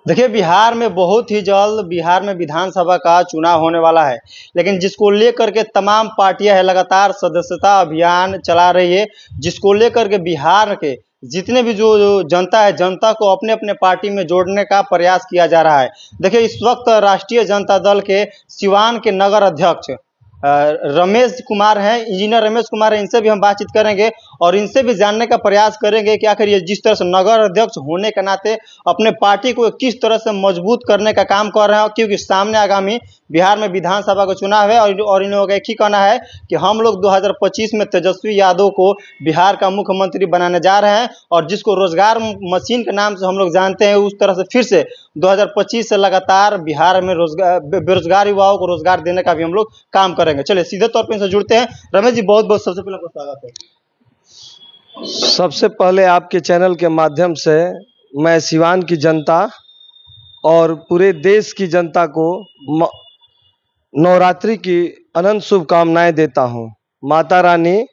देखिए, बिहार में बहुत ही जल्द बिहार में विधानसभा का चुनाव होने वाला है। लेकिन जिसको लेकर के तमाम पार्टियां है लगातार सदस्यता अभियान चला रही है। जिसको लेकर के बिहार के जितने भी जो जनता है, जनता को अपने अपने पार्टी में जोड़ने का प्रयास किया जा रहा है। देखिए, इस वक्त राष्ट्रीय जनता दल के सिवान के नगर अध्यक्ष रमेश कुमार हैं, इंजीनियर रमेश कुमार हैं। इनसे भी हम बातचीत करेंगे और इनसे भी जानने का प्रयास करेंगे कि आखिर ये जिस तरह से नगर अध्यक्ष होने के नाते अपने पार्टी को किस तरह से मजबूत करने का काम कर रहे हैं, क्योंकि सामने आगामी बिहार में विधानसभा का चुनाव है। और इन लोगों का एक ही कहना है कि हम लोग 2025 में तेजस्वी यादव को बिहार का मुख्यमंत्री बनाने जा रहे हैं। और जिसको रोजगार मशीन के नाम से हम लोग जानते हैं, उस तरह से फिर से 2025 से लगातार बिहार में रोजगार बेरोजगार युवाओं को रोजगार देने का भी हम लोग काम करेंगे। चलिए सीधे तौर पर इनसे जुड़ते हैं। रमेश जी, बहुत बहुत सबसे पहले आपका स्वागत है। सबसे पहले आपके चैनल के माध्यम से मैं सिवान की जनता और पूरे देश की जनता को नवरात्रि की अनंत शुभकामनाएं देता हूं। माता रानी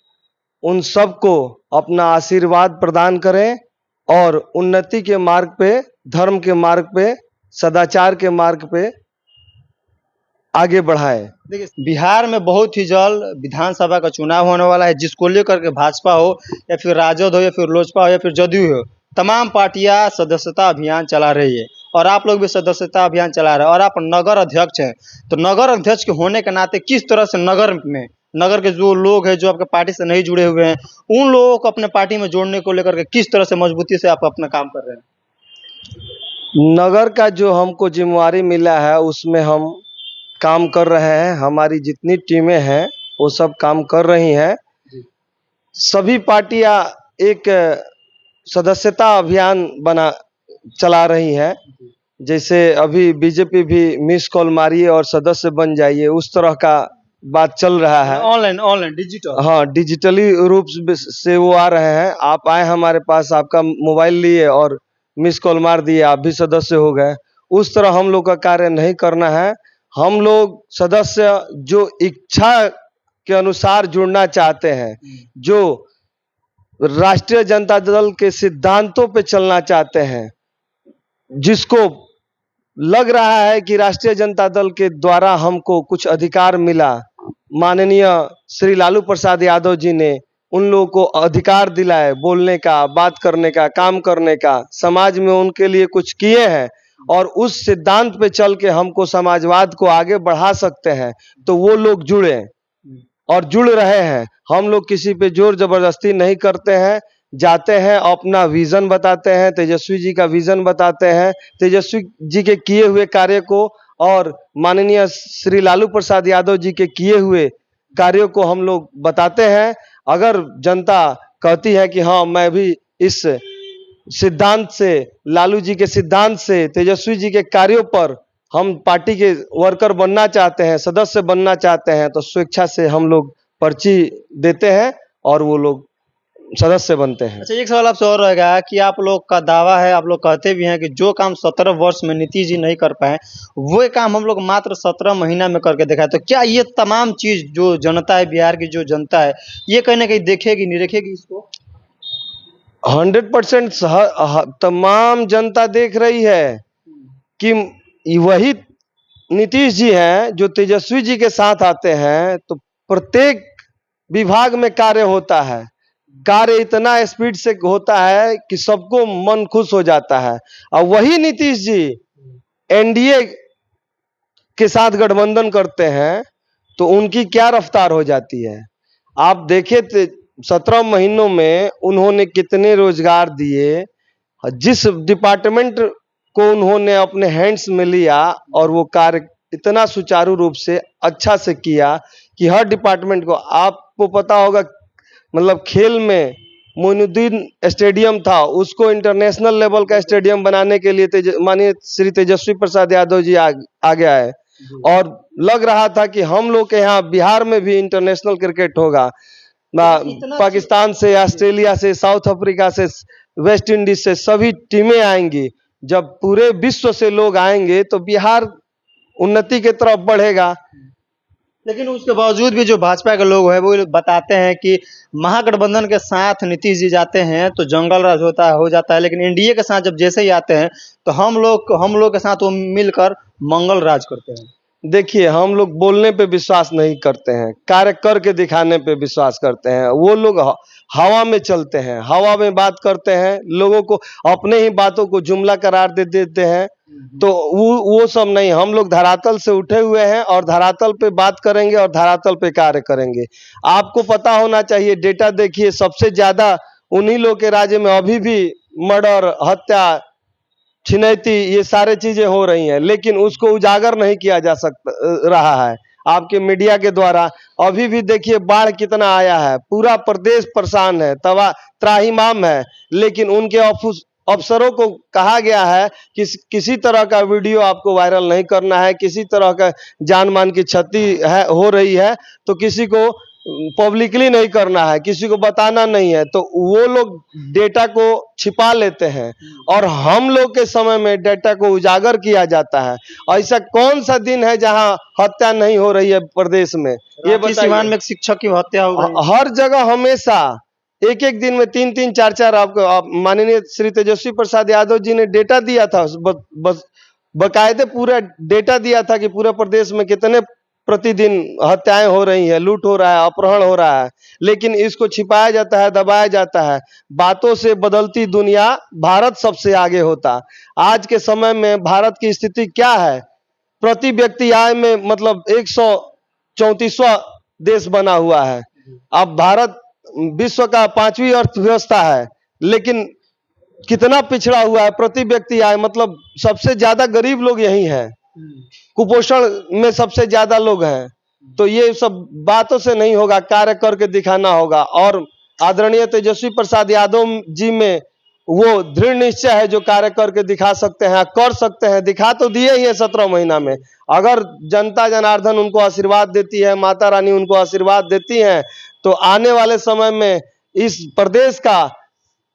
उन सबको अपना आशीर्वाद प्रदान करें और उन्नति के मार्ग पे, धर्म के मार्ग पे, सदाचार के मार्ग पे आगे बढ़ाए। देखिए, बिहार में बहुत ही जल्द विधानसभा का चुनाव होने वाला है। जिसको लेकर के भाजपा हो या फिर राजद हो या फिर लोजपा हो या फिर जदयू हो, तमाम पार्टियां सदस्यता अभियान चला रही है। और आप लोग भी सदस्यता अभियान चला रहे हैं और आप नगर अध्यक्ष हैं। तो नगर अध्यक्ष के होने के नाते किस तरह से नगर के जो लोग हैं, जो आपके पार्टी से नहीं जुड़े हुए हैं, उन लोगों को अपने पार्टी में जोड़ने को लेकर के किस तरह से मजबूती से आप अपना काम कर रहे हैं? नगर का जो हमको जिम्मेवारी मिला है उसमें हम काम कर रहे हैं। हमारी जितनी टीमें हैं वो सब काम कर रही हैं। सभी पार्टियां एक सदस्यता अभियान चला रही हैं। जैसे अभी बीजेपी भी मिस कॉल मारिए और सदस्य बन जाइए, उस तरह का बात चल रहा है। ऑनलाइन डिजिटल, हाँ, डिजिटली रूप से वो आ रहे हैं। आप आए हमारे पास, आपका मोबाइल लिए और मिस कॉल मार दिए, आप भी सदस्य हो गए। उस तरह हम लोग का कार्य नहीं करना है। हम लोग सदस्य जो इच्छा के अनुसार जुड़ना चाहते हैं, जो राष्ट्रीय जनता दल के सिद्धांतों पे चलना चाहते हैं, जिसको लग रहा है कि राष्ट्रीय जनता दल के द्वारा हमको कुछ अधिकार मिला, माननीय श्री लालू प्रसाद यादव जी ने उन लोगों को अधिकार दिलाए, बोलने का, बात करने का, काम करने का, समाज में उनके लिए कुछ किए हैं और उस सिद्धांत पे चल के हमको समाजवाद को आगे बढ़ा सकते हैं, तो वो लोग जुड़े और जुड़ रहे हैं। हम लोग किसी पे जोर जबरदस्ती नहीं करते हैं। जाते हैं, अपना विजन बताते हैं, तेजस्वी जी का विजन बताते हैं, तेजस्वी जी के किए हुए कार्य को और माननीय श्री लालू प्रसाद यादव जी के किए हुए कार्यों को हम लोग बताते हैं। अगर जनता कहती है कि हाँ, मैं भी इस सिद्धांत से, लालू जी के सिद्धांत से, तेजस्वी जी के कार्यों पर हम पार्टी के वर्कर बनना चाहते हैं, सदस्य बनना चाहते हैं, तो स्वेच्छा से हम लोग पर्ची देते हैं और वो लोग सदस्य बनते हैं। अच्छा, एक सवाल आपसे और रहेगा कि आप लोग का दावा है, आप लोग कहते भी हैं कि जो काम 17 वर्ष में नीतीश जी नहीं कर पाए, वो काम हम लोग मात्र 17 महीना में करके दिखाए। तो क्या ये तमाम चीज जो जनता है, बिहार की जो जनता है, ये कहीं ना कहीं देखेगी, नहीं देखेगी इसको? 100% तमाम जनता देख रही है कि वही नीतीश जी हैं जो तेजस्वी जी के साथ आते हैं तो प्रत्येक विभाग में कार्य होता है। कार्य इतना स्पीड से होता है कि सबको मन खुश हो जाता है। और वही नीतीश जी एनडीए के साथ गठबंधन करते हैं तो उनकी क्या रफ्तार हो जाती है। आप देखे 17 महीनों में उन्होंने कितने रोजगार दिए। जिस डिपार्टमेंट को उन्होंने अपने हैंड्स में लिया और वो कार्य इतना सुचारू रूप से अच्छा से किया कि हर डिपार्टमेंट को, आपको पता होगा, मतलब खेल में मोइनुद्दीन स्टेडियम था, उसको इंटरनेशनल लेवल का स्टेडियम बनाने के लिए माननीय श्री तेजस्वी प्रसाद यादव जी आगे आए और लग रहा था कि हम लोग के यहाँ बिहार में भी इंटरनेशनल क्रिकेट होगा। पाकिस्तान से, ऑस्ट्रेलिया से, साउथ अफ्रीका से, वेस्ट इंडीज से सभी टीमें आएंगी। जब पूरे विश्व से लोग आएंगे तो बिहार उन्नति की तरफ बढ़ेगा। लेकिन उसके बावजूद भी जो भाजपा के लोग हैं वो बताते हैं कि महागठबंधन के साथ नीतीश जी जाते हैं तो जंगल राज होता है हो जाता है, लेकिन एनडीए के साथ जब जैसे ही आते हैं तो हम लोग के साथ वो मिलकर मंगल राज करते हैं। देखिए, हम लोग बोलने पे विश्वास नहीं करते हैं, कार्य करके दिखाने पे विश्वास करते हैं। वो लोग हवा में चलते हैं, हवा में बात करते हैं, लोगों को अपने ही बातों को जुमला करार दे देते हैं। तो वो सब नहीं, हम लोग धरातल से उठे हुए हैं और धरातल पे बात करेंगे और धरातल पे कार्य करेंगे। आपको पता होना चाहिए, डेटा देखिए, सबसे ज्यादा उन्हीं लोग के राज्य में अभी भी मर्डर, हत्या, छिनैती, ये सारे चीजें हो रही हैं, लेकिन उसको उजागर नहीं किया जा सकता रहा है आपके मीडिया के द्वारा। अभी भी देखिए बाढ़ कितना आया है, पूरा प्रदेश परेशान है, तवा त्राहिमाम है, लेकिन उनके अफसरों को कहा गया है कि किसी तरह का वीडियो आपको वायरल नहीं करना है, किसी तरह का जान मान की क्षति है हो रही है तो किसी को पब्लिकली नहीं करना है, किसी को बताना नहीं है। तो वो लोग डेटा को छिपा लेते हैं और हम लोग के समय में डेटा को उजागर किया जाता है। ऐसा कौन सा दिन है जहां हत्या नहीं हो रही है प्रदेश में? ये रांची सिवान में बताइए। एक शिक्षक की हत्या हो गई। हर जगह हमेशा एक एक दिन में तीन तीन चार चार आपको माननीय श्री तेजस्वी प्रसाद यादव जी ने डेटा दिया था, बकायदे पूरा डेटा दिया था कि पूरे प्रदेश में कितने प्रतिदिन हत्याएं हो रही है, लूट हो रहा है, अपहरण हो रहा है, लेकिन इसको छिपाया जाता है, दबाया जाता है। बातों से बदलती दुनिया, भारत सबसे आगे होता। आज के समय में भारत की स्थिति क्या है? प्रति व्यक्ति आय में मतलब 134वां देश बना हुआ है। अब भारत विश्व का 5वीं अर्थव्यवस्था है, लेकिन कितना पिछड़ा हुआ है प्रति व्यक्ति आय, मतलब सबसे ज्यादा गरीब लोग यही हैं, कुपोषण में सबसे ज्यादा लोग हैं। तो ये सब बातों से नहीं होगा, कार्य करके दिखाना होगा। और आदरणीय तेजस्वी प्रसाद यादव जी में वो दृढ़ निश्चय है जो कार्य करके दिखा सकते हैं, कर सकते हैं, दिखा तो दिए ही है 17 महीना में। अगर जनता जनार्दन उनको आशीर्वाद देती है, माता रानी उनको आशीर्वाद देती है, तो आने वाले समय में इस प्रदेश का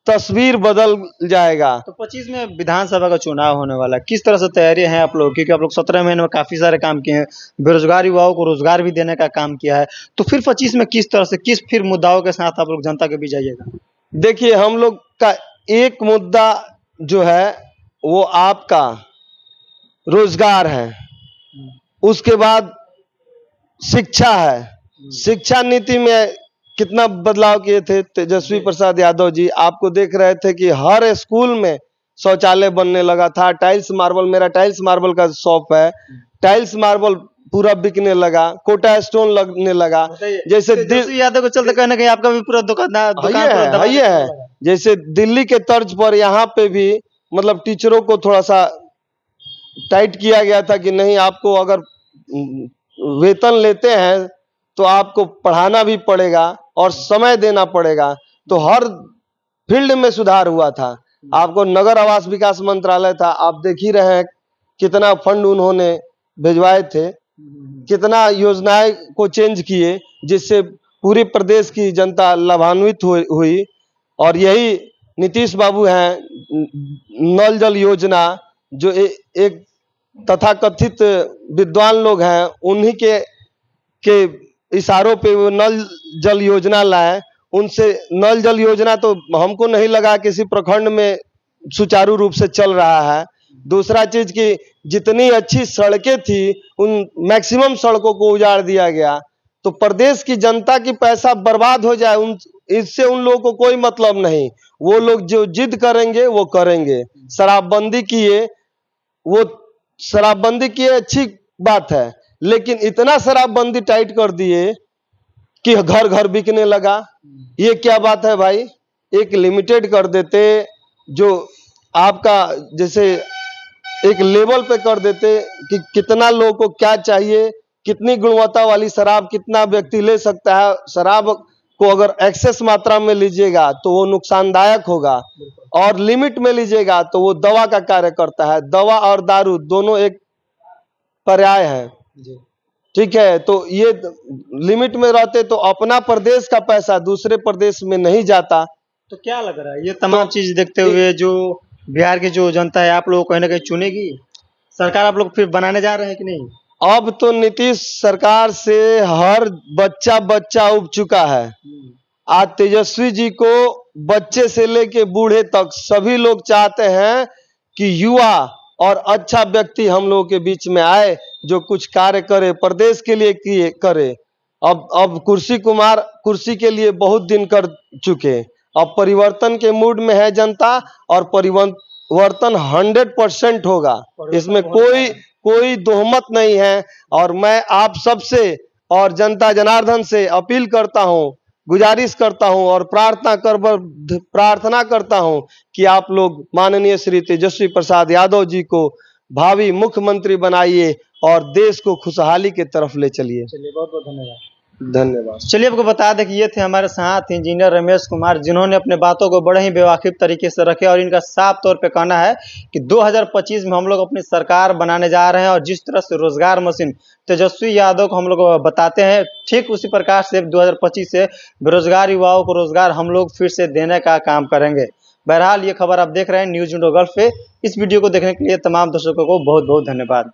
तस्वीर बदल जाएगा। तो 25 में विधानसभा का चुनाव होने वाला है, किस तरह से तैयारी है आप लोग? क्योंकि आप लोग 17 महीने में काफी सारे काम किए हैं, बेरोजगार युवाओं को रोजगार भी देने का काम किया है, तो फिर 25 में किस तरह से किस फिर मुद्दाओं के साथ आप लोग जनता के बीच जाइएगा? देखिए, हम लोग का एक मुद्दा जो है वो आपका रोजगार है, उसके बाद शिक्षा है। शिक्षा नीति में कितना बदलाव किए थे तेजस्वी प्रसाद यादव जी? आपको देख रहे थे कि हर स्कूल में शौचालय बनने लगा था, टाइल्स मार्बल, मेरा टाइल्स मार्बल का शॉप है, टाइल्स मार्बल पूरा बिकने लगा, कोटा स्टोन लगने लगा। जैसे तेजस्वी यादव को चलते कहने कहीं आपका भी पूरा दुकान ये है जैसे दिल्ली के तर्ज पर यहाँ पे भी मतलब टीचरों को थोड़ा सा टाइट किया गया था कि नहीं, आपको अगर वेतन लेते हैं तो आपको पढ़ाना भी पड़ेगा और समय देना पड़ेगा। तो हर फील्ड में सुधार हुआ था। आपको नगर आवास विकास मंत्रालय था, आप देख ही रहे हैं कितना फंड उन्होंने भिजवाए थे, कितना योजनाएं को चेंज किए जिससे पूरे प्रदेश की जनता लाभान्वित हुई। और यही नीतीश बाबू हैं, नल जल योजना जो एक तथाकथित विद्वान लोग हैं, उन्हीं के इशारों पे वो नल जल योजना लाए। उनसे नल जल योजना तो हमको नहीं लगा किसी प्रखंड में सुचारू रूप से चल रहा है। दूसरा चीज की जितनी अच्छी सड़कें थी उन मैक्सिमम सड़कों को उजाड़ दिया गया। तो प्रदेश की जनता की पैसा बर्बाद हो जाए, इससे उन लोगों को कोई मतलब नहीं। वो लोग जो जिद करेंगे वो करेंगे। शराबबंदी किए, वो शराबबंदी किए अच्छी बात है, लेकिन इतना शराबबंदी टाइट कर दिए कि घर घर बिकने लगा। ये क्या बात है भाई? एक लिमिटेड कर देते, जो आपका जैसे एक लेवल पे कर देते कि कितना लोगों को क्या चाहिए, कितनी गुणवत्ता वाली शराब कितना व्यक्ति ले सकता है। शराब को अगर एक्सेस मात्रा में लीजिएगा तो वो नुकसानदायक होगा, और लिमिट में लीजिएगा तो वो दवा का कार्य करता है। दवा और दारू दोनों एक पर्याय है, ठीक है? तो ये लिमिट में रहते तो अपना प्रदेश का पैसा दूसरे प्रदेश में नहीं जाता। तो क्या लग रहा है ये तमाम चीज देखते हुए जो बिहार की जो जनता है आप लोग को कहीं ना कहीं चुनेगी? सरकार आप लोग फिर बनाने जा रहे हैं कि नहीं? अब तो नीतीश सरकार से हर बच्चा बच्चा उब चुका है। आज तेजस्वी जी को बच्चे से लेके बूढ़े तक सभी लोग चाहते हैं कि युवा और अच्छा व्यक्ति हम लोगों के बीच में आए, जो कुछ कार्य करे, प्रदेश के लिए करे। अब कुर्सी के लिए बहुत दिन कर चुके, अब परिवर्तन के मूड में है जनता, और परिवर्तन 100% होगा, इसमें कोई दोहमत नहीं है। और मैं आप सबसे और जनता जनार्दन से अपील करता हूं, गुजारिश करता हूं और प्रार्थना करता हूं कि आप लोग माननीय श्री तेजस्वी प्रसाद यादव जी को भावी मुख्यमंत्री बनाइए और देश को खुशहाली की तरफ ले चलिए। चलिए, बहुत बहुत धन्यवाद। धन्यवाद। चलिए, आपको बता दें कि ये थे हमारे साथ इंजीनियर रमेश कुमार, जिन्होंने अपने बातों को बड़े ही बेवाकिफ तरीके से रखे और इनका साफ तौर पे कहना है कि 2025 में हम लोग अपनी सरकार बनाने जा रहे हैं, और जिस तरह से रोजगार मशीन तेजस्वी यादव को हम लोग बताते हैं, ठीक उसी प्रकार से 2025 से बेरोजगार युवाओं को रोजगार हम लोग फिर से देने का काम करेंगे। बहरहाल, ये खबर आप देख रहे हैं न्यूज़ विंडो गल्फ पे। इस वीडियो को देखने के लिए तमाम दर्शकों को बहुत बहुत धन्यवाद।